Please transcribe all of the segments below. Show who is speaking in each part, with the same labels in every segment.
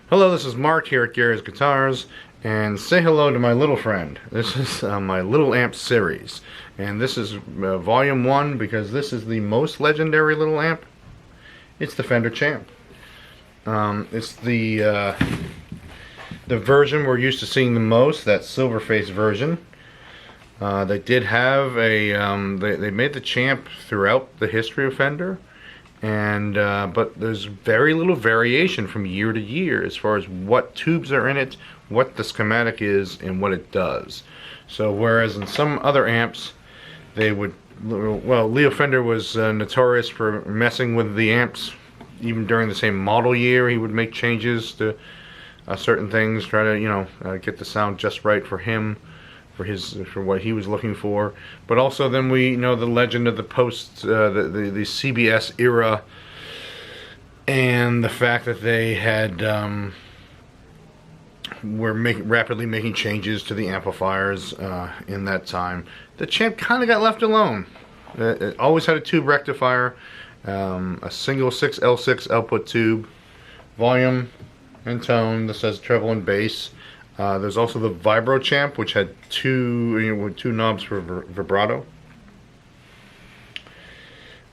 Speaker 1: Hello, this is Mark here at Gary's Guitars, and say hello to my little friend. This is my Little Amp series, and this is volume 1 because this is the most legendary little amp. It's the Fender Champ. It's the version we're used to seeing the most, that silver face version. They did have a they made the Champ throughout the history of Fender. And but there's very little variation from year to year as far as what tubes are in it, what the schematic is, and what it does. So whereas in some other amps they would, well, Leo Fender was notorious for messing with the amps. Even during the same model year, he would make changes to certain things, try to get the sound just right for him, for what he was looking for. But also then we know the legend of the post the CBS era, and the fact that they had were rapidly making changes to the amplifiers in that time. The Champ kind of got left alone. It always had a tube rectifier, a single 6L6 output tube, volume and tone. This has treble and bass. There's also the Vibro Champ, which had two knobs for vibrato.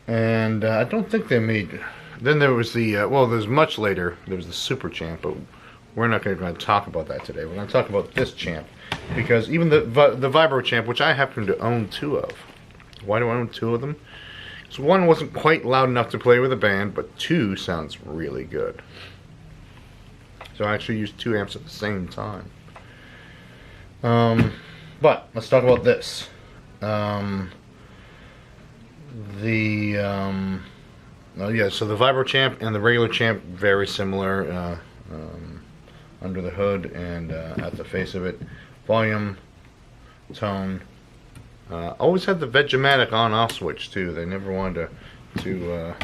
Speaker 1: And I don't think they made. Then there was the well, there's much later. There was the Super Champ, but we're not going to talk about that today. We're going to talk about this Champ, because even the Vibro Champ, which I happen to own 2 of. Why do I own 2 of them? So 1 wasn't quite loud enough to play with a band, but 2 sounds really good. So I actually used 2 amps at the same time. But let's talk about this. Oh yeah, so the Vibro Champ and the regular Champ, very similar under the hood and at the face of it. Volume, tone. Always had the Vegematic on-off switch too. They never wanted to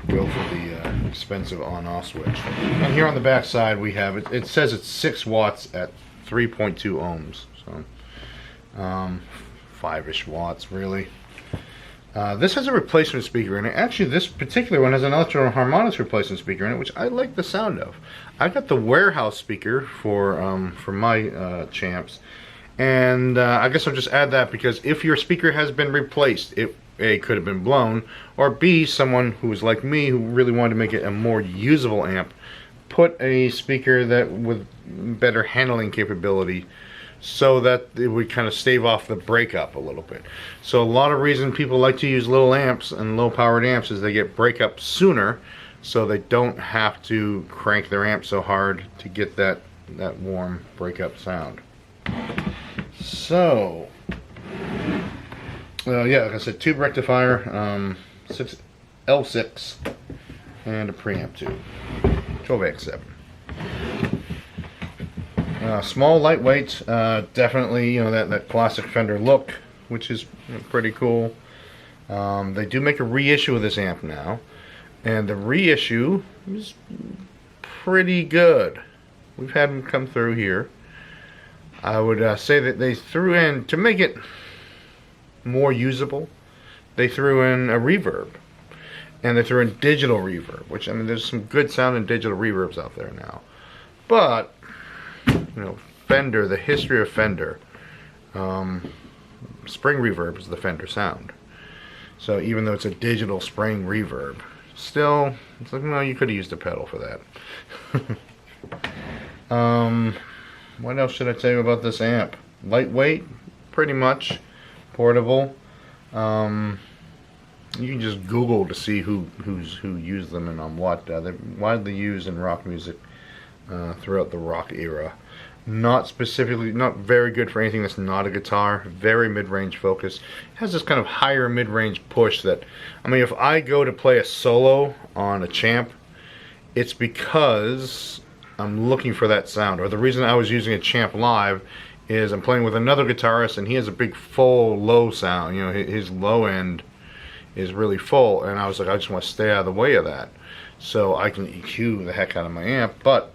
Speaker 1: go for the expensive on-off switch. And here on the back side we have it. It says it's 6 watts at 3.2 ohms, so 5-ish watts really. This has a replacement speaker in it. Actually, this particular one has an Electro Harmonics replacement speaker in it, which I like the sound of. I got the warehouse speaker for my Champs, and I guess I'll just add that because if your speaker has been replaced, it A, could have been blown, or B, someone who was like me who really wanted to make it a more usable amp, put a speaker that with better handling capability so that it would kind of stave off the breakup a little bit. So a lot of reason people like to use little amps and low powered amps is they get breakup sooner, so they don't have to crank their amp so hard to get that warm breakup sound. So yeah, like I said, tube rectifier, 6L6, and a preamp tube, 12AX7. Small, lightweight, definitely that classic Fender look, which is pretty cool. They do make a reissue of this amp now, and the reissue is pretty good. We've had them come through here. I would say that they threw in, to make it more usable, they threw in a reverb, and they threw in digital reverb, which, I mean, there's some good sounding digital reverbs out there now. But Fender, the history of Fender, spring reverb is the Fender sound. So even though it's a digital spring reverb, still, it's like, no, you could have used a pedal for that. What else should I tell you about this amp? Lightweight, pretty much. Portable. You can just Google to see who used them and on what. They're widely used in rock music throughout the rock era. Not very good for anything that's not a guitar. Very mid-range focus. It has this kind of higher mid-range push that, I mean, if I go to play a solo on a Champ, it's because I'm looking for that sound. Or the reason I was using a Champ live is I'm playing with another guitarist and he has a big full low sound. His low end is really full, and I was like, I just want to stay out of the way of that so I can EQ the heck out of my amp. But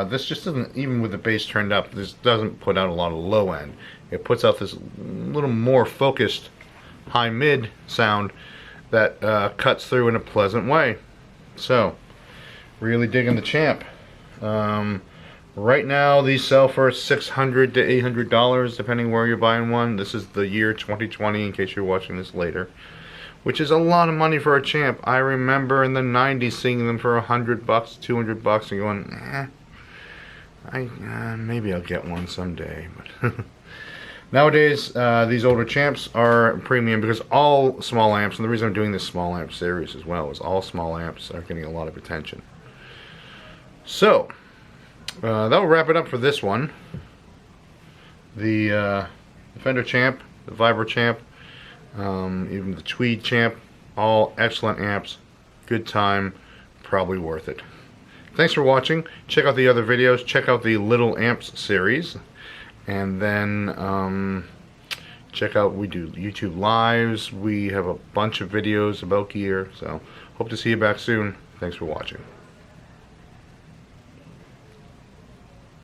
Speaker 1: this just doesn't, even with the bass turned up, this doesn't put out a lot of low end. It puts out this little more focused high mid sound that cuts through in a pleasant way. So really digging the Champ. Right now, these sell for $600 to $800, depending where you're buying one. This is the year 2020, in case you're watching this later, which is a lot of money for a Champ. I remember in the 90s seeing them for $100, $200, and going, maybe I'll get one someday. But nowadays, these older Champs are premium because all small amps, and the reason I'm doing this small amp series as well, is all small amps are getting a lot of attention. So, that'll wrap it up for this one. The Fender Champ, the Vibro Champ, even the Tweed Champ, all excellent amps. Good time, probably worth it. Thanks for watching. Check out the other videos. Check out the Little Amps series. And then check out, we do YouTube Lives. We have a bunch of videos about gear. So, hope to see you back soon. Thanks for watching.